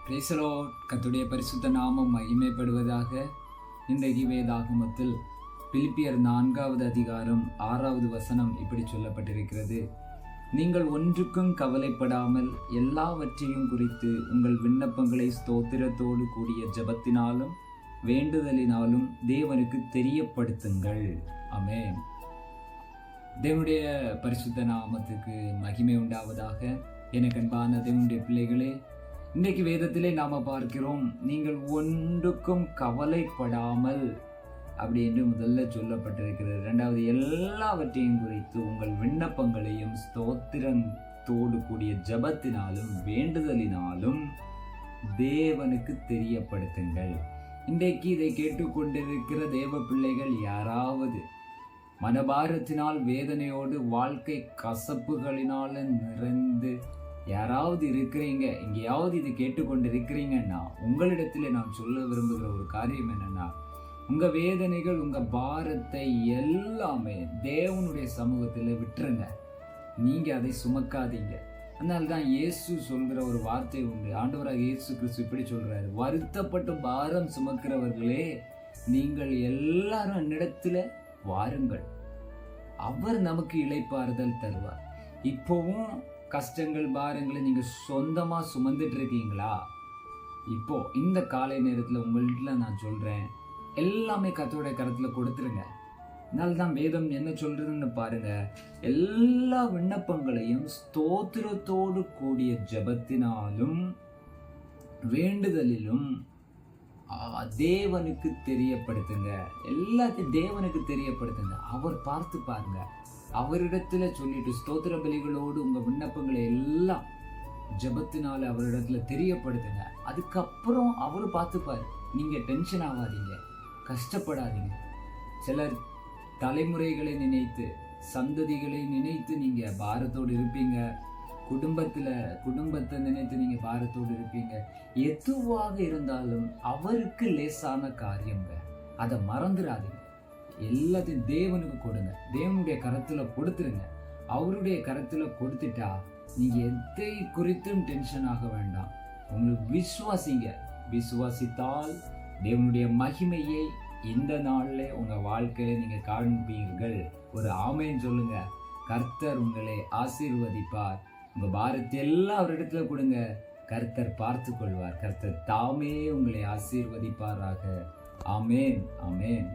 Praise the Lord. கர்த்தருடைய பரிசுத்த நாமம் மகிமைப்படுவதாக. இன்றைக்கு வேதாகமத்தில் பிலிப்பியர் 4வது அதிகாரம் 6வது வசனம் இப்படி சொல்லப்பட்டிருக்கிறது. நீங்கள் ஒன்றுக்கும் கவலைப்படாமல் எல்லாவற்றையும் குறித்து உங்கள் விண்ணப்பங்களை ஸ்தோத்திரத்தோடு கூடிய ஜெபத்தினாலும் வேண்டுதலினாலும் தேவனுக்கு தெரியப்படுத்துங்கள். ஆமென். தேவனுடைய பரிசுத்த நாமத்துக்கு மகிமை உண்டாவதாக. எனக்கு அன்பான தேவனுடைய பிள்ளைகளே, இன்றைக்கு வேதத்திலே நாம பார்க்கிறோம், நீங்கள் ஒன்றுக்கும் கவலைப்படாமல் அப்படி என்று முதல்ல சொல்லப்பட்டிருக்கிறது. இரண்டாவது, எல்லாவற்றையும் குறித்து உங்கள் விண்ணப்பங்களையும் ஸ்தோத்திரத்தோடு கூடிய ஜெபத்தினாலும் வேண்டுதலினாலும் தேவனுக்கு தெரியப்படுத்துங்கள். இன்றைக்கு இதை கேட்டுக்கொண்டிருக்கிற தேவ பிள்ளைகள் யாராவது மனபாரத்தினால் வேதனையோடு வாழ்க்கை கசப்புகளினால நிறைந்து யாராவது இருக்கிறீங்க, எங்கேயாவது இது கேட்டுக்கொண்டு இருக்கிறீங்கன்னா, உங்களிடத்துல நான் சொல்ல விரும்புகிற ஒரு காரியம் என்னன்னா, உங்க வேதனைகள் உங்க பாரத்தை எல்லாமே தேவனுடைய சமூகத்தில் விட்டுருங்க. நீங்க அதை சுமக்காதீங்க. அதனால்தான் இயேசு சொல்கிற ஒரு வார்த்தை உண்டு. ஆண்டவராக இயேசு கிறிஸ்து இப்படி சொல்றாரு, வருத்தப்பட்டு பாரம் சுமக்கிறவர்களே நீங்கள் எல்லாரும் என்னிடத்துல வாருங்கள், அவர் நமக்கு இளைப்பாறுதல் தருவார். இப்போவும் கஷ்டங்கள் பாரங்களை நீங்க சொந்தமா சுமந்துட்டு இருக்கீங்களா? இப்போ இந்த காலை நேரத்துல உங்கள்கிட்ட நான் சொல்றேன், எல்லாமே கர்த்தருடைய கரத்துல கொடுத்துருங்க. அதனால்தான் வேதம் என்ன சொல்றதுன்னு பாருங்க, எல்லா விண்ணப்பங்களையும் ஸ்தோத்திரத்தோடு கூடிய ஜெபத்தினாலும் வேண்டுதலிலும் தேவனுக்கு தெரியப்படுத்துங்க. எல்லாத்தையும் தேவனுக்கு தெரியப்படுத்துங்க. அவர் பார்த்து பாருங்க. அவரிடத்துல சொல்லிட்டு ஸ்தோத்திர பலிகளோடு உங்க விண்ணப்பங்களை எல்லாம் ஜெபத்தினால அவரிடத்துல தெரியப்படுத்துங்க. அதுக்கப்புறம் அவரு பார்த்துப்பாரு. நீங்க டென்ஷன் ஆகாதீங்க, கஷ்டப்படாதீங்க. சிலர் தலைமுறைகளை நினைத்து சந்ததிகளை நினைத்து நீங்க பாரத்தோடு இருப்பீங்க. குடும்பத்தை நினைத்து நீங்க பாரத்தோடு இருப்பீங்க. எதுவாக இருந்தாலும் அவருக்கு லேசான காரியங்க, அதை மறந்துடாதீங்க. எல்லாத்தையும் தேவனுக்கு கொடுங்க. தேவனுடைய கரத்துல கொடுத்துருங்க. அவருடைய கரத்துல கொடுத்துட்டா நீங்க எதை குறித்தும் டென்ஷன் ஆக வேண்டாம். உங்களுக்கு விசுவாசிங்க. விசுவாசித்தால் தேவனுடைய மகிமையை இந்த நாள்ல உங்க வாழ்க்கையில நீங்க காண்பீர்கள். ஒரு ஆமென் சொல்லுங்க. கர்த்தர் உங்களை ஆசீர்வதிப்பார். உங்க பாரத்தை எல்லாம் அவரிடத்துல கொடுங்க. கர்த்தர் பார்த்து கொள்வார். கர்த்தர் தாமே உங்களை ஆசீர்வதிப்பாராக. ஆமென், ஆமென்.